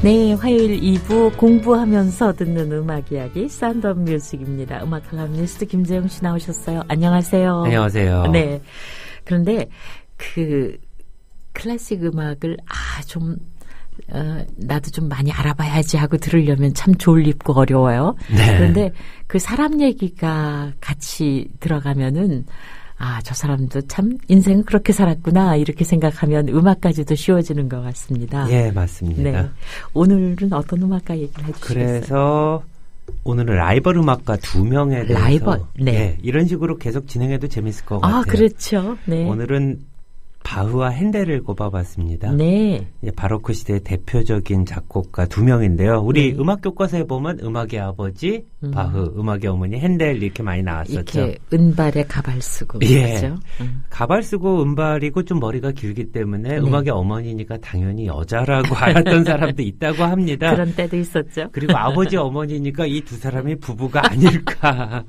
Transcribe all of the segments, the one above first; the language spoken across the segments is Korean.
네, 화요일 2부 공부하면서 듣는 음악 이야기 사운드 오브 뮤직입니다. 음악 칼럼니스트 김재영 씨 나오셨어요. 안녕하세요. 안녕하세요. 네. 그런데 클래식 음악을 나도 좀 많이 알아봐야지 하고 들으려면 참 졸립고 어려워요. 네. 그런데 그 사람 얘기가 같이 들어가면은 저 사람도 참 인생은 그렇게 살았구나 이렇게 생각하면 음악까지도 쉬워지는 것 같습니다. 예, 맞습니다. 네. 오늘은 어떤 음악가 얘기를 해주시겠어요? 그래서 오늘은 라이벌 음악가 2명에 대해서 라이벌, 네. 이런 식으로 계속 진행해도 재밌을 것 같아요. 그렇죠. 네. 오늘은 바흐와 핸델을 꼽아봤습니다. 네. 바로크 시대의 대표적인 작곡가 2명인데요. 우리 음악 교과서에 보면 음악의 아버지 바흐, 음악의 어머니 핸델 이렇게 많이 나왔었죠. 이렇게 은발에 가발 쓰고 예. 그렇죠. 가발 쓰고 은발이고 좀 머리가 길기 때문에 음악의 어머니니까 당연히 여자라고 알았던 사람도 있다고 합니다. 그런 때도 있었죠. 그리고 아버지 어머니니까 이 두 사람이 부부가 아닐까.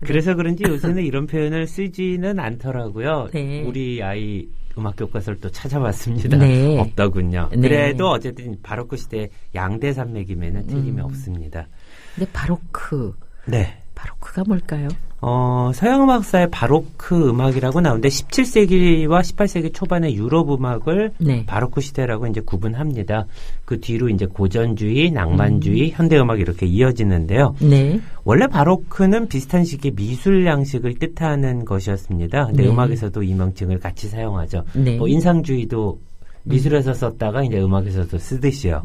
그래서 그런지 요새는 이런 표현을 쓰지는 않더라고요. 네. 우리 아이 음악 교과서를 또 찾아봤습니다. 네. 없더군요. 네. 그래도 어쨌든 바로크 시대 양대 산맥임에는 틀림이 없습니다. 근데 바로크가 뭘까요? 서양 음악사의 바로크 음악이라고 나오는데 17세기와 18세기 초반의 유럽 음악을 바로크 시대라고 이제 구분합니다. 그 뒤로 이제 고전주의, 낭만주의, 현대 음악 이렇게 이어지는데요. 네. 원래 바로크는 비슷한 시기에 미술 양식을 뜻하는 것이었습니다. 근데 음악에서도 이 명칭을 같이 사용하죠. 네. 인상주의도 미술에서 썼다가 이제 음악에서도 쓰듯이요.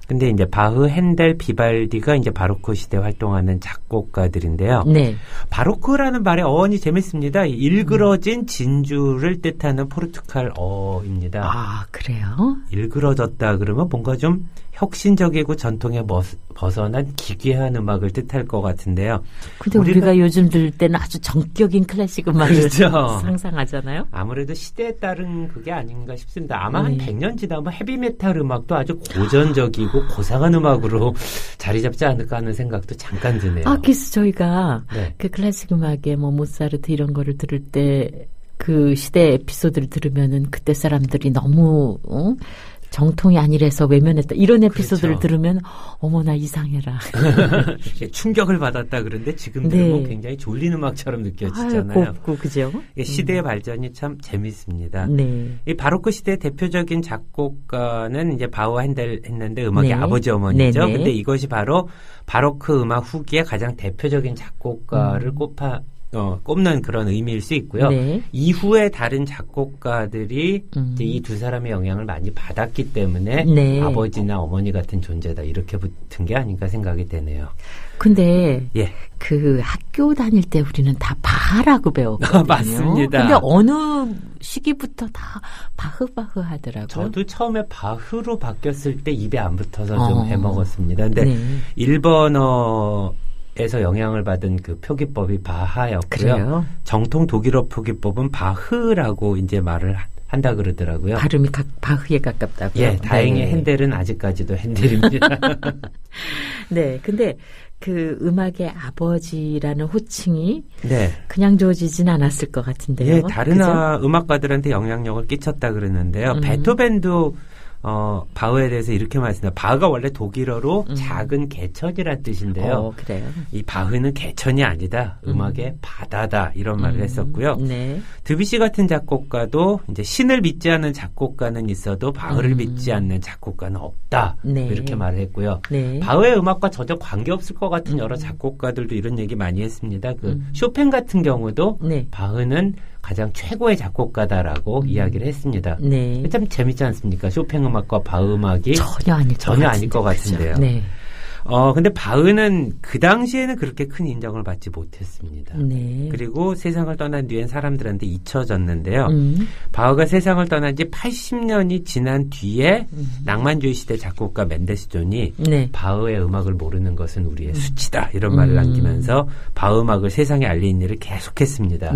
근데 이제 바흐, 핸델, 비발디가 이제 바로크 시대 활동하는 작곡가들인데요. 네. 바로크라는 말의 어원이 재밌습니다. 일그러진 진주를 뜻하는 포르투갈어입니다. 그래요? 일그러졌다 그러면 뭔가 좀 혁신적이고 전통에 벗어난 기괴한 음악을 뜻할 것 같은데요. 근데 우리가 요즘 들을 때는 아주 정격인 클래식 음악을 그렇죠. 상상하잖아요. 아무래도 시대에 따른 그게 아닌가 싶습니다. 아마 한 100년 지나면 헤비메탈 음악도 아주 고전적이고 고상한 음악으로 자리 잡지 않을까 하는 생각도 잠깐 드네요. 그래서 저희가 그 클래식 음악에 모차르트 이런 거를 들을 때 그 시대 에피소드를 들으면은 그때 사람들이 너무 정통이 아니라서 외면했다. 이런 에피소드를 들으면 어머나 이상해라. 충격을 받았다 그런데 지금 들으면 굉장히 졸린 음악처럼 느껴지잖아요. 곱고 그죠? 시대의 발전이 참 재밌습니다. 네. 이 바로크 시대의 대표적인 작곡가는 이제 바흐와 핸델 했는데 음악의 아버지 어머니죠. 근데 이것이 바로 바로크 음악 후기에 가장 대표적인 작곡가를 꼽는 그런 의미일 수 있고요. 이후에 다른 작곡가들이 이제 이 두 사람의 영향을 많이 받았기 때문에 아버지나 어머니 같은 존재다 이렇게 붙은 게 아닌가 생각이 되네요. 근데 그 학교 다닐 때 우리는 다 바하라고 배웠거든요. 맞습니다. 근데 어느 시기부터 다 바흐 하더라고요. 저도 처음에 바흐로 바뀌었을 때 입에 안 붙어서 좀 해먹었습니다. 근데 일본어에서 영향을 받은 그 표기법이 바하였고요. 그래요? 정통 독일어 표기법은 바흐라고 이제 말을 한다 그러더라고요. 발음이 바흐에 가깝다고요? 다행히 핸델은 아직까지도 핸델입니다. 네, 근데 그 음악의 아버지라는 호칭이 그냥 주어지진 않았을 것 같은데요. 다른 음악가들한테 영향력을 끼쳤다 그러는데요. 베토벤도 바흐에 대해서 이렇게 말했습니다. 바흐가 원래 독일어로 작은 개천이란 뜻인데요. 그래요? 이 바흐는 개천이 아니다. 음악의 바다다. 이런 말을 했었고요. 드뷔시 같은 작곡가도 이제 신을 믿지 않는 작곡가는 있어도 바흐를 믿지 않는 작곡가는 없다. 이렇게 말을 했고요. 바흐의 음악과 전혀 관계없을 것 같은 여러 작곡가들도 이런 얘기 많이 했습니다. 쇼팽 같은 경우도 바흐는 가장 최고의 작곡가다라고 이야기를 했습니다. 참 재밌지 않습니까? 쇼팽 음악과 바흐 음악이 전혀 아닐 것 같은데요. 근데 바흐는 그 당시에는 그렇게 큰 인정을 받지 못했습니다. 그리고 세상을 떠난 뒤엔 사람들한테 잊혀졌는데요. 바흐가 세상을 떠난 지 80년이 지난 뒤에 낭만주의 시대 작곡가 멘데스 존이 바흐의 음악을 모르는 것은 우리의 수치다. 이런 말을 남기면서 바흐 음악을 세상에 알린 일을 계속했습니다.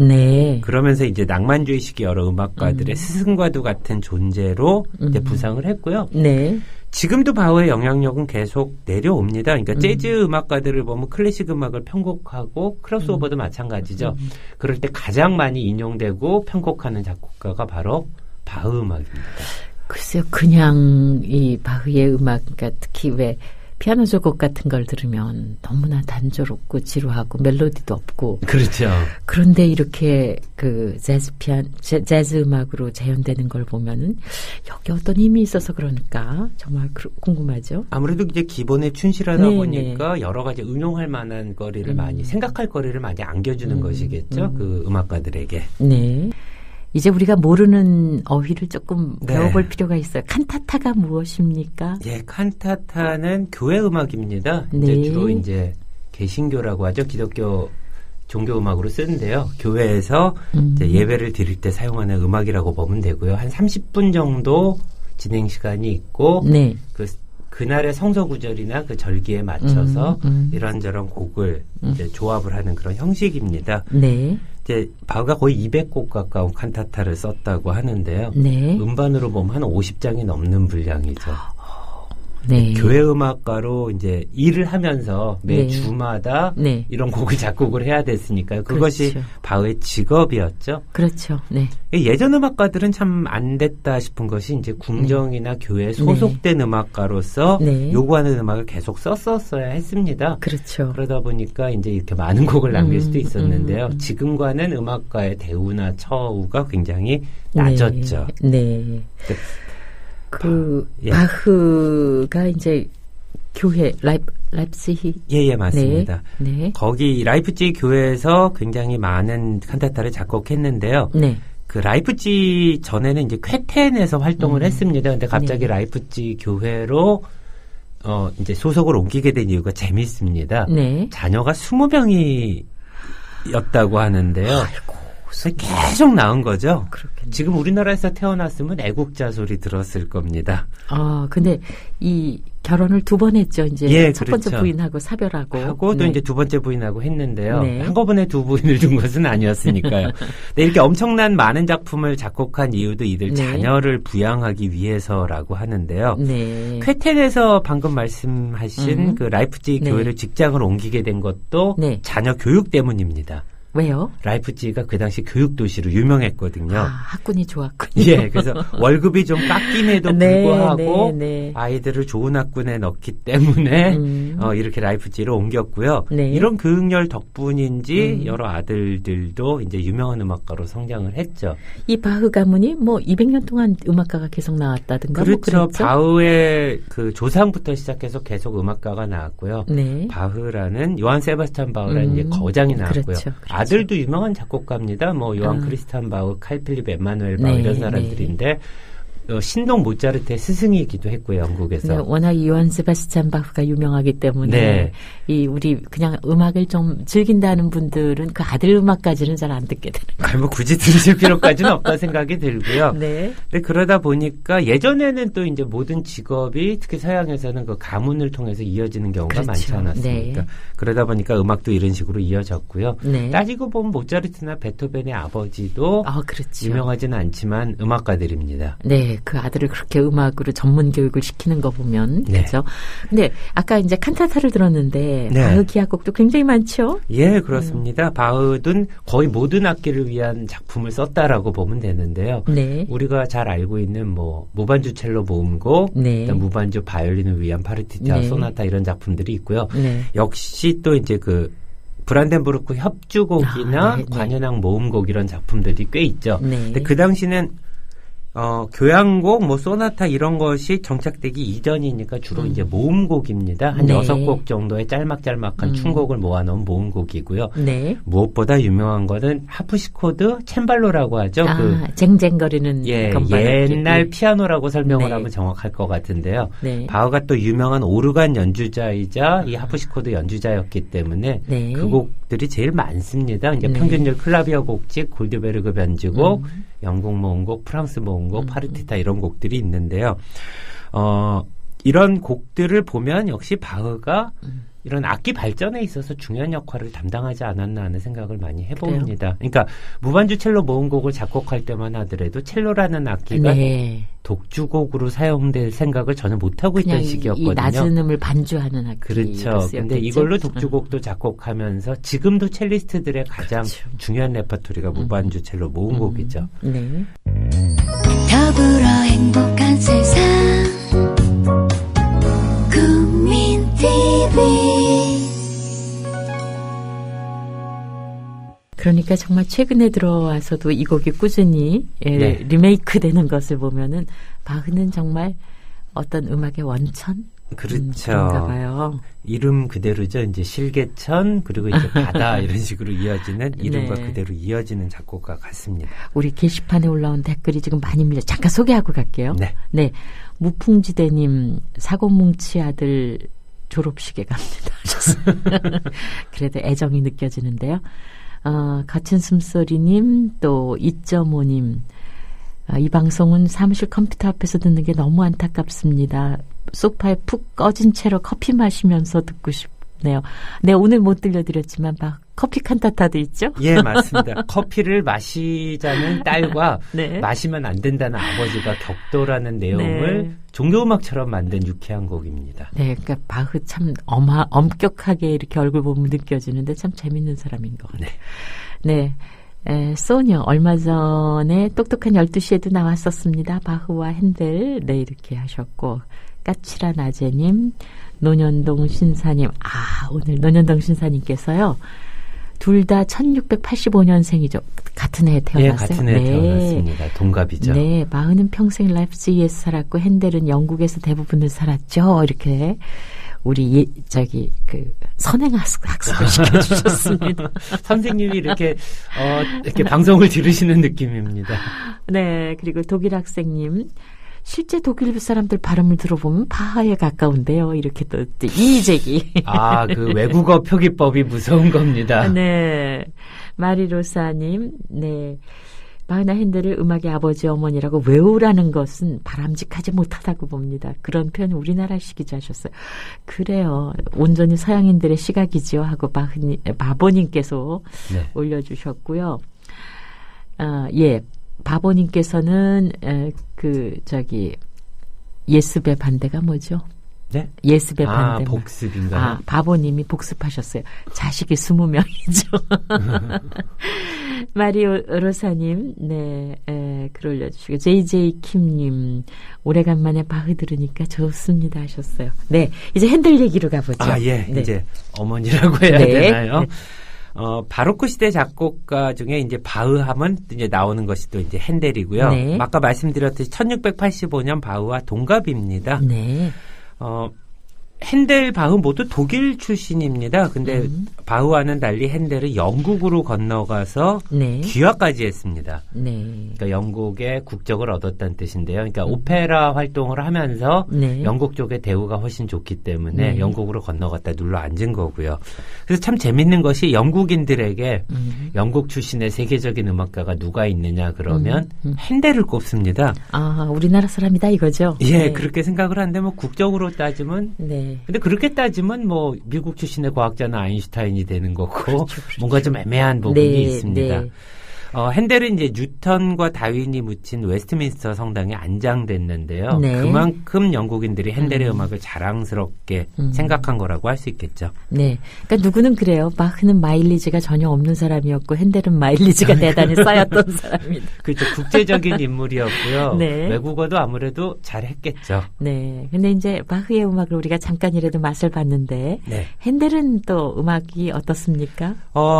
그러면서 이제 낭만주의 시기 여러 음악가들의 스승과도 같은 존재로 이제 부상을 했고요. 지금도 바흐의 영향력은 계속 내려옵니다. 그러니까 재즈 음악가들을 보면 클래식 음악을 편곡하고 크로스오버도 마찬가지죠. 그럴 때 가장 많이 인용되고 편곡하는 작곡가가 바로 바흐 음악입니다. 글쎄요, 그냥 이 바흐의 음악, 그러니까 특히 왜 피아노 조곡 같은 걸 들으면 너무나 단조롭고 지루하고 멜로디도 없고. 그렇죠. 그런데 이렇게 그 재즈 음악으로 재현되는 걸 보면은 여기 어떤 힘이 있어서 그러니까 정말 궁금하죠. 아무래도 이제 기본에 충실하다 보니까 여러 가지 응용할 만한 거리를 많이 생각할 거리를 많이 안겨주는 것이겠죠. 그 음악가들에게. 네. 이제 우리가 모르는 어휘를 조금 배워볼 필요가 있어요. 칸타타가 무엇입니까? 예, 칸타타는 교회 음악입니다. 이제 주로 이제 개신교라고 하죠. 기독교 종교 음악으로 쓰는데요. 교회에서 이제 예배를 드릴 때 사용하는 음악이라고 보면 되고요. 한 30분 정도 진행 시간이 있고 그날의 성서 구절이나 그 절기에 맞춰서 이런저런 곡을 이제 조합을 하는 그런 형식입니다. 네. 이제 바흐가 거의 200곡 가까운 칸타타를 썼다고 하는데요. 음반으로 보면 한 50장이 넘는 분량이죠. 네. 교회 음악가로 이제 일을 하면서 매 주마다 이런 곡을 작곡을 해야 됐으니까요. 그것이 그렇죠. 바흐의 직업이었죠. 그렇죠. 네. 예전 음악가들은 참 안 됐다 싶은 것이 이제 궁정이나 교회에 소속된 음악가로서 요구하는 음악을 계속 썼었어야 했습니다. 그렇죠. 그러다 보니까 이제 이렇게 많은 곡을 남길 수도 있었는데요. 지금과는 음악가의 대우나 처우가 굉장히 낮았죠. 네. 바흐가 이제 교회 라이프치히 예, 맞습니다. 거기 라이프치히 교회에서 굉장히 많은 칸타타를 작곡했는데요. 그 라이프치히 전에는 이제 쾌텐에서 활동을 했습니다. 근데 갑자기 라이프치히 교회로 이제 소속을 옮기게 된 이유가 재밌습니다. 자녀가 20명이었다고 하는데요. 아이고. 계속 낳은 거죠. 그렇겠네. 지금 우리나라에서 태어났으면 애국자 소리 들었을 겁니다. 근데 이 결혼을 2번 했죠. 이제 첫 번째 부인하고 사별하고 또 이제 2번째 부인하고 했는데요. 한꺼번에 2 부인을 둔 것은 아니었으니까요. 근데 이렇게 엄청난 많은 작품을 작곡한 이유도 이들 자녀를 부양하기 위해서라고 하는데요. 쾌텐에서 방금 말씀하신 그 라이프치히 교회를 직장을 옮기게 된 것도 자녀 교육 때문입니다. 왜요? 라이프치히가 그 당시 교육 도시로 유명했거든요. 학군이 좋았군요. 예, 그래서 월급이 좀 깎임에도 불구하고 아이들을 좋은 학군에 넣기 때문에 이렇게 라이프치히로 옮겼고요. 이런 교육열 덕분인지 여러 아들들도 이제 유명한 음악가로 성장을 했죠. 이 바흐 가문이 뭐 200년 동안 음악가가 계속 나왔다든가 그렇죠. 바흐의 그 조상부터 시작해서 계속 음악가가 나왔고요. 바흐라는 요한 세바스찬 바흐라는 이제 거장이 나왔고요. 그렇죠. 아들도 유명한 작곡가입니다. 뭐 요한 크리스탄 바흐, 칼 필립 에마누엘 바흐 이런 사람들인데 신동 모차르트의 스승이기도 했고요, 영국에서. 워낙 요한 세바스찬 바흐가 유명하기 때문에 우리 그냥 음악을 좀 즐긴다는 분들은 그 아들 음악까지는 잘 안 듣게 되는 거예요. 뭐 굳이 들으실 필요까지는 없다 생각이 들고요. 근데 그러다 보니까 예전에는 또 이제 모든 직업이 특히 서양에서는 그 가문을 통해서 이어지는 경우가 많지 않았습니까? 그러다 보니까 음악도 이런 식으로 이어졌고요. 따지고 보면 모차르트나 베토벤의 아버지도 유명하지는 않지만 음악가들입니다. 그 아들을 그렇게 음악으로 전문 교육을 시키는 거 보면 그렇죠. 근데 아까 이제 칸타타를 들었는데 바흐 기악곡도 굉장히 많죠. 예, 그렇습니다. 바흐는 거의 모든 악기를 위한 작품을 썼다라고 보면 되는데요. 우리가 잘 알고 있는 뭐 무반주 첼로 모음곡, 무반주 바이올린을 위한 파르티타, 소나타 이런 작품들이 있고요. 역시 또 이제 그 브란덴부르크 협주곡이나 관현악 모음곡 이런 작품들이 꽤 있죠. 근데 그 당시는 교향곡, 뭐 소나타 이런 것이 정착되기 이전이니까 주로 이제 모음곡입니다. 한 6곡 정도의 짤막짤막한 춤곡을 모아놓은 모음곡이고요. 무엇보다 유명한 거는 하프시코드 챔발로라고 하죠. 쟁쟁거리는 옛날 피아노라고 설명을 하면 정확할 것 같은데요. 바흐가 또 유명한 오르간 연주자이자 이 하프시코드 연주자였기 때문에 그 곡들이 제일 많습니다. 이제 평균율 클라비어 곡집, 골드베르그 변주곡, 영국 모음곡, 프랑스 모음곡, 파르티타 이런 곡들이 있는데요. 이런 곡들을 보면 역시 바흐가 이런 악기 발전에 있어서 중요한 역할을 담당하지 않았나 하는 생각을 많이 해봅니다. 그러니까 무반주 첼로 모음곡을 작곡할 때만 하더라도 첼로라는 악기가 독주곡으로 사용될 생각을 전혀 못하고 있던 시기였거든요. 이 낮은 음을 반주하는 악기. 그렇죠. 근데 이걸로 독주곡도 작곡하면서 지금도 첼리스트들의 가장 중요한 레퍼토리가 무반주 첼로 모음곡이죠. 더불어 행복한 세상 국민TV. 그러니까 정말 최근에 들어와서도 이 곡이 꾸준히 네. 리메이크 되는 것을 보면은 바흐는 정말 어떤 음악의 원천? 그렇죠. 그런가 봐요. 이름 그대로죠. 이제 실개천 그리고 이제 바다 이런 식으로 이어지는 이름과 네. 그대로 이어지는 작곡가 같습니다. 우리 게시판에 올라온 댓글이 지금 많이입니다. 잠깐 소개하고 갈게요. 네. 네. 무풍지대님 사고뭉치 아들 졸업식에 갑니다 하셨어요. 그래도 애정이 느껴지는데요. 같은 숨소리님 또 2.5님 이 방송은 사무실 컴퓨터 앞에서 듣는 게 너무 안타깝습니다. 소파에 푹 꺼진 채로 커피 마시면서 듣고 싶네요. 네, 오늘 못 들려드렸지만 막 커피 칸타타도 있죠? 예, 맞습니다. 커피를 마시자는 딸과 네. 마시면 안 된다는 아버지가 격돌하는 내용을 네. 종교음악처럼 만든 유쾌한 곡입니다. 네, 그러니까 바흐 참 엄격하게 이렇게 얼굴 보면 느껴지는데 참 재밌는 사람인 것 같아요. 네. 소녀 얼마 전에 똑똑한 12시에도 나왔었습니다. 바흐와 핸델 네 이렇게 하셨고 까칠한 아재님 노년동 신사님 오늘 노년동 신사님께서요. 둘 다 1685년생이죠. 같은 해에 태어났어요. 예, 같은 해에 태어났습니다. 동갑이죠. 네, 바흐는 평생 라이프치히에서 살았고 핸델은 영국에서 대부분을 살았죠. 이렇게 우리 선행 학습을 시켜주셨습니다. 선생님이 이렇게 방송을 들으시는 느낌입니다. 네, 그리고 독일 학생님. 실제 독일 사람들 발음을 들어보면 바하에 가까운데요. 이렇게 또 이의제기. 그 외국어 표기법이 무서운 겁니다. 네. 마리로사님, 네. 바흐나 핸델을 음악의 아버지 어머니라고 외우라는 것은 바람직하지 못하다고 봅니다. 그런 표현 우리나라식이죠 하셨어요. 그래요. 온전히 서양인들의 시각이지요 하고 바보님께서 네. 올려주셨고요. 예. 바보님께서는 예습의 반대가 뭐죠? 네? 예습의 반대. 복습인가요? 바보님이 복습하셨어요. 자식이 20명이죠. 마리오로사님, 네, 글 올려주시고, JJ킴님, 오래간만에 바흐 들으니까 좋습니다 하셨어요. 네, 이제 핸델 얘기로 가보죠. 예, 네. 이제 어머니라고 해야 네. 되나요? 바로크 시대 작곡가 중에 이제 바흐하면 이제 나오는 것이 또 이제 핸델이고요. 네. 아까 말씀드렸듯이 1685년 바흐와 동갑입니다. 네. 핸델, 바흐 모두 독일 출신입니다. 근데 바흐와는 달리 핸델은 영국으로 건너가서 네. 귀화까지 했습니다. 네. 그러니까 영국의 국적을 얻었다는 뜻인데요. 그러니까 오페라 활동을 하면서 네. 영국 쪽의 대우가 훨씬 좋기 때문에 네. 영국으로 건너갔다 눌러 앉은 거고요. 그래서 참 재밌는 것이 영국인들에게 영국 출신의 세계적인 음악가가 누가 있느냐 그러면 핸델을 꼽습니다. 우리나라 사람이다 이거죠? 예, 네. 그렇게 생각을 하는데 뭐 국적으로 따지면 네. 근데 그렇게 따지면 뭐 미국 출신의 과학자는 아인슈타인이 되는 거고 그렇죠. 뭔가 좀 애매한 부분이 네, 있습니다. 네. 핸델은 이제 뉴턴과 다윈이 묻힌 웨스트민스터 성당에 안장됐는데요. 네. 그만큼 영국인들이 핸델의 음악을 자랑스럽게 생각한 거라고 할 수 있겠죠. 네. 그러니까 누구는 그래요. 바흐는 마일리지가 전혀 없는 사람이었고 핸델은 마일리지가 대단히 쌓였던 사람이다. 그렇죠. 국제적인 인물이었고요. 네. 외국어도 아무래도 잘했겠죠. 네. 근데 이제 바흐의 음악을 우리가 잠깐이라도 맛을 봤는데 네. 핸델은 또 음악이 어떻습니까?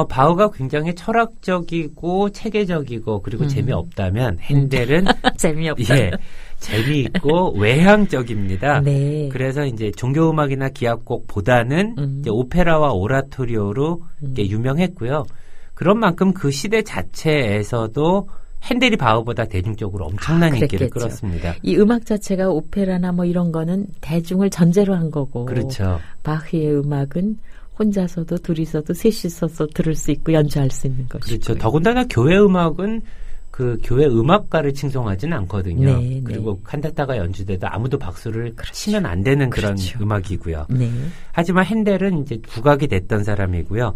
바흐가 굉장히 철학적이고 체계적이고 그리고 재미없다면 핸델은 재미없다. 예, 재미있고 외향적입니다. 네. 그래서 이제 종교음악이나 기악곡보다는 이제 오페라와 오라토리오로 이렇게 유명했고요. 그런 만큼 그 시대 자체에서도 핸델이 바흐보다 대중적으로 엄청난 인기를 끌었습니다. 이 음악 자체가 오페라나 뭐 이런 거는 대중을 전제로 한 거고. 그렇죠. 바흐의 음악은 혼자서도 둘이서도 셋이서도 들을 수 있고 연주할 수 있는 것이고. 그렇죠. 더군다나 교회 음악은 그 교회 음악가를 칭송하지는 않거든요. 네, 그리고 네. 칸타타가 연주돼도 아무도 박수를 그렇죠. 치면 안 되는 그런 그렇죠. 음악이고요. 네. 하지만 핸델은 이제 국악이 됐던 사람이고요.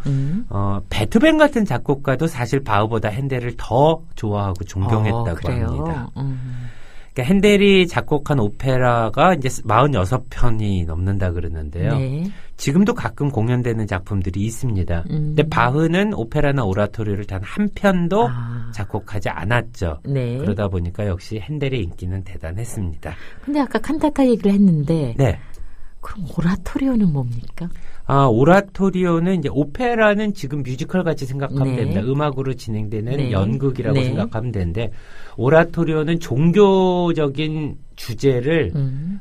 베토벤 같은 작곡가도 사실 바흐보다 핸델을 더 좋아하고 존경했다고 그래요? 합니다. 그러니까 핸델이 작곡한 오페라가 이제 46편이 넘는다 그러는데요. 네. 지금도 가끔 공연되는 작품들이 있습니다. 근데 바흐는 오페라나 오라토리를 단 한 편도 작곡하지 않았죠. 네. 그러다 보니까 역시 핸델의 인기는 대단했습니다. 근데 아까 칸타타 얘기를 했는데 네. 그럼 오라토리오는 뭡니까? 오라토리오는 이제 오페라는 지금 뮤지컬 같이 생각하면 네. 됩니다. 음악으로 진행되는 네. 연극이라고 네. 생각하면 되는데 오라토리오는 종교적인 주제를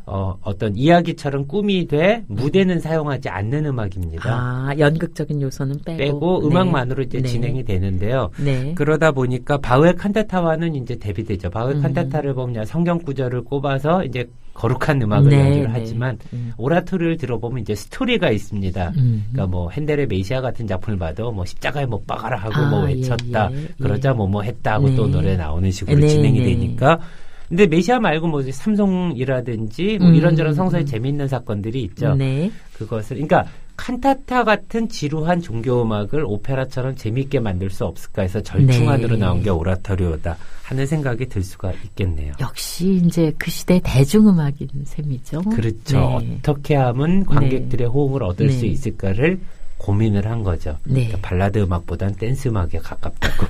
어떤 이야기처럼 꾸미되 무대는 사용하지 않는 음악입니다. 연극적인 요소는 빼고 음악만으로 이제 네. 진행이 되는데요. 네. 그러다 보니까 바흐의 칸타타와는 이제 대비되죠. 바흐의 칸타타를 보면 성경 구절을 꼽아서 이제 거룩한 음악을 네, 연주를 네. 하지만 오라토리오를 들어보면 이제 스토리가 있습니다. 그러니까 뭐 핸델의 메시아 같은 작품을 봐도 뭐 십자가에 못 박아라 하고 뭐 외쳤다. 예. 그러자 뭐 했다 하고 네. 또 노래 나오는 식으로 네, 진행이 네. 되니까. 근데 메시아 말고 뭐 삼송이라든지 뭐 이런저런 성서에 재미있는 사건들이 있죠. 네. 그것을 그러니까 칸타타 같은 지루한 종교 음악을 오페라처럼 재미있게 만들 수 없을까 해서 절충안으로 네. 나온 게 오라토리오다 하는 생각이 들 수가 있겠네요. 역시 이제 그 시대 대중음악인 셈이죠. 그렇죠. 네. 어떻게 하면 관객들의 호응을 얻을 네. 수 있을까를 고민을 한 거죠. 네. 그러니까 발라드 음악보다는 댄스 음악에 가깝다고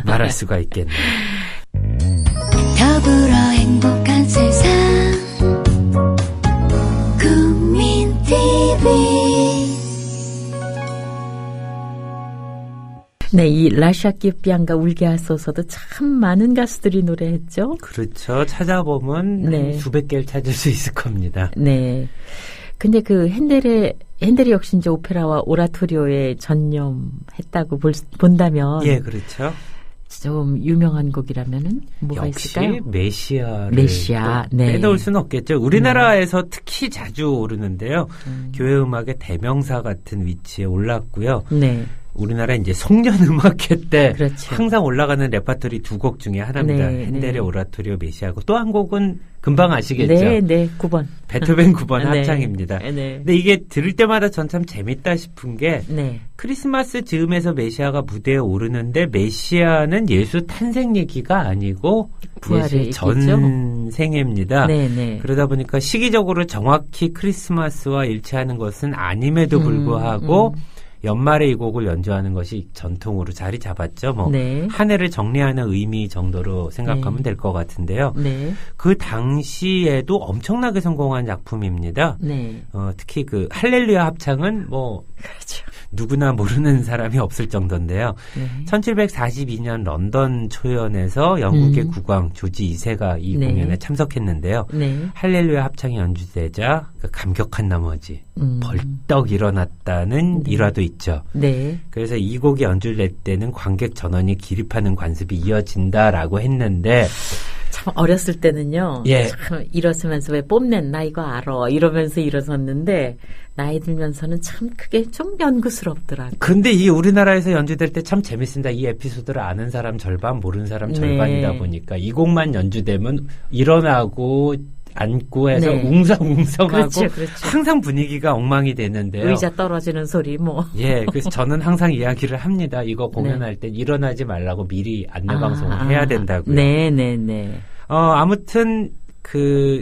말할 수가 있겠네요. 더불어 행복한 세상 국민TV 네, 이 라샤키 비앙가 울게 하소서도 참 많은 가수들이 노래했죠. 그렇죠. 찾아보면 네. 수백 개를 찾을 수 있을 겁니다. 네. 근데 그 핸델이 역시 이제 오페라와 오라토리오에 전념했다고 본다면. 예, 그렇죠. 좀 유명한 곡이라면은 뭐가 역시 있을까요? 메시아. 네. 빼놓을 수는 없겠죠. 우리나라에서 특히 자주 오르는데요. 교회 음악의 대명사 같은 위치에 올랐고요. 네. 우리나라 이제 송년 음악회 때 그렇죠. 항상 올라가는 레퍼토리 두 곡 중에 하나입니다. 네, 핸델의 네. 오라토리오 메시아고 또 한 곡은 금방 아시겠죠. 네, 9번. 베토벤 9번 네. 합창입니다. 네. 근데 이게 들을 때마다 전 참 재밌다 싶은 게 네. 크리스마스 즈음에서 메시아가 무대에 오르는데 메시아는 예수 탄생 얘기가 아니고 부활의 예수 전생애입니다. 네. 그러다 보니까 시기적으로 정확히 크리스마스와 일치하는 것은 아님에도 불구하고 연말에 이 곡을 연주하는 것이 전통으로 자리 잡았죠. 뭐 네. 한 해를 정리하는 의미 정도로 생각하면 네. 될 것 같은데요. 네. 그 당시에도 엄청나게 성공한 작품입니다. 네. 특히 그 할렐루야 합창은 뭐 그렇죠. 누구나 모르는 사람이 없을 정도인데요. 네. 1742년 런던 초연에서 영국의 국왕 조지 2세가 이 네. 공연에 참석했는데요. 네. 할렐루야 합창이 연주되자 감격한 나머지 벌떡 일어났다는 일화도 있죠. 네. 그래서 이 곡이 연주될 때는 관객 전원이 기립하는 관습이 이어진다라고 했는데 참 어렸을 때는요. 예. 참 일어서면서 왜 뽐낸 나 이거 알아 이러면서 일어섰는데 나이 들면서는 참 그게 좀 연구스럽더라고요. 근데 이 우리나라에서 연주될 때 참 재밌습니다. 이 에피소드를 아는 사람 절반, 모르는 사람 절반이다 네. 보니까 이 곡만 연주되면 일어나고 앉고 해서 네. 웅성웅성하고 그렇죠. 항상 분위기가 엉망이 되는데요. 의자 떨어지는 소리 뭐. 예, 그래서 저는 항상 이야기를 합니다. 이거 공연할 때 일어나지 말라고 미리 안내 방송을 해야 된다고요. 네. 아무튼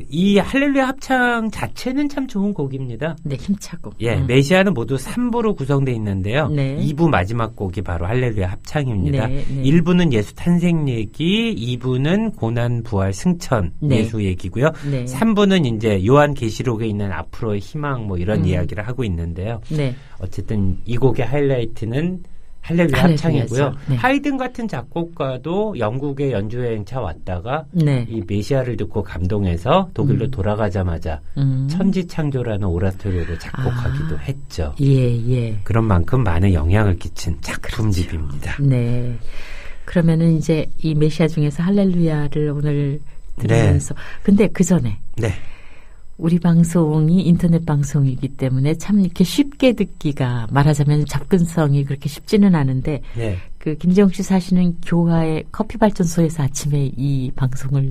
이 할렐루야 합창 자체는 참 좋은 곡입니다. 네, 힘차고. 예, 메시아는 모두 3부로 구성되어 있는데요. 네. 2부 마지막 곡이 바로 할렐루야 합창입니다. 네. 1부는 예수 탄생 얘기, 2부는 고난 부활 승천 네. 예수 얘기고요. 네. 3부는 이제 요한 계시록에 있는 앞으로의 희망 뭐 이런 이야기를 하고 있는데요. 네. 어쨌든 이 곡의 하이라이트는 할렐루야 합창이고요. 네. 하이든 같은 작곡가도 영국에 연주여행차 왔다가 네. 이 메시아를 듣고 감동해서 독일로 돌아가자마자 천지창조라는 오라토리오를 작곡하기도 했죠. 예. 그런 만큼 많은 영향을 끼친 작품집입니다. 그렇죠. 네. 그러면은 이제 이 메시아 중에서 할렐루야를 오늘 들으면서 근데 그 전에 네. 우리 방송이 인터넷 방송이기 때문에 참 이렇게 쉽게 듣기가 말하자면 접근성이 그렇게 쉽지는 않은데 네. 그 김재용 씨 사시는 교화의 커피 발전소에서 아침에 이 방송을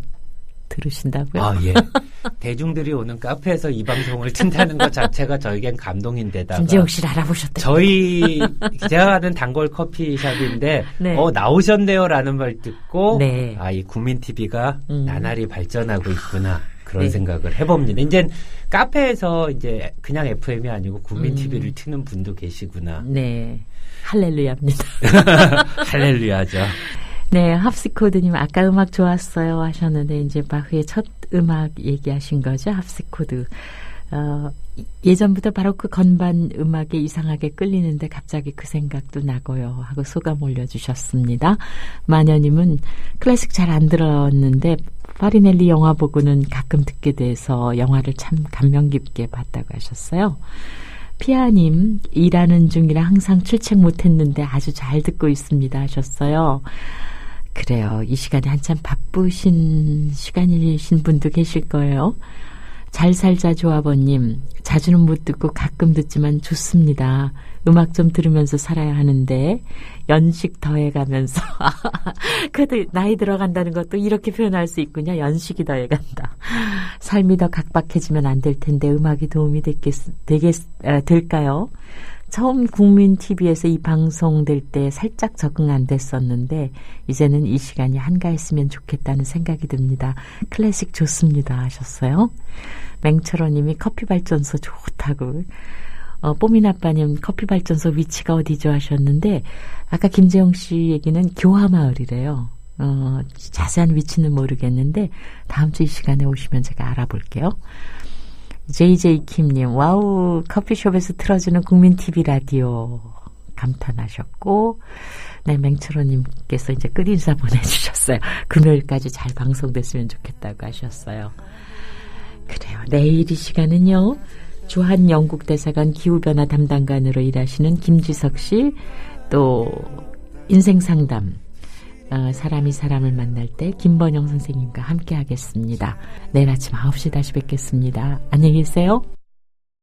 들으신다고요? 아, 예. 대중들이 오는 카페에서 이 방송을 튼다는 것 자체가 저에겐 감동인데다가 김재용 씨를 알아보셨대요. 제가 가는 단골 커피숍인데 네. 나오셨네요라는 말 듣고 네. 이 국민TV가 나날이 발전하고 있구나. 그런 네. 생각을 해봅니다. 이제 카페에서 이제 그냥 FM이 아니고 국민TV를 트는 분도 계시구나. 네. 할렐루야입니다. 할렐루야죠. 네, 합스코드님 아까 음악 좋았어요 하셨는데 이제 바흐의 첫 음악 얘기하신 거죠. 합스코드. 예전부터 바로 그 건반 음악에 이상하게 끌리는데 갑자기 그 생각도 나고요 하고 소감 올려주셨습니다. 마녀님은 클래식 잘 안 들었는데 파리넬리 영화 보고는 가끔 듣게 돼서 영화를 참 감명 깊게 봤다고 하셨어요. 피아님, 일하는 중이라 항상 출첵 못했는데 아주 잘 듣고 있습니다 하셨어요. 그래요. 이 시간에 한참 바쁘신 시간이신 분도 계실 거예요. 잘 살자 조합원님, 자주는 못 듣고 가끔 듣지만 좋습니다. 음악 좀 들으면서 살아야 하는데 연식 더해가면서 그래도 나이 들어간다는 것도 이렇게 표현할 수 있군요. 연식이 더해간다. 삶이 더 각박해지면 안 될 텐데 음악이 도움이 될까요? 처음 국민 TV에서 이 방송될 때 살짝 적응 안 됐었는데 이제는 이 시간이 한가했으면 좋겠다는 생각이 듭니다. 클래식 좋습니다 하셨어요. 맹철호님이 커피발전소 좋다고. 뽀미나빠님 커피발전소 위치가 어디죠 하셨는데 아까 김재영 씨 얘기는 교화마을이래요. 자세한 위치는 모르겠는데 다음 주 이 시간에 오시면 제가 알아볼게요. JJ킴님, 와우, 커피숍에서 틀어주는 국민TV 라디오. 감탄하셨고, 네, 맹철호님께서 이제 끝인사 보내주셨어요. 금요일까지 잘 방송됐으면 좋겠다고 하셨어요. 그래요. 내일 이 시간은요, 주한 영국 대사관 기후변화 담당관으로 일하시는 김지석 씨, 또 인생상담, 사람이 사람을 만날 때 김번영 선생님과 함께 하겠습니다. 내일 아침 9시 다시 뵙겠습니다. 안녕히 계세요.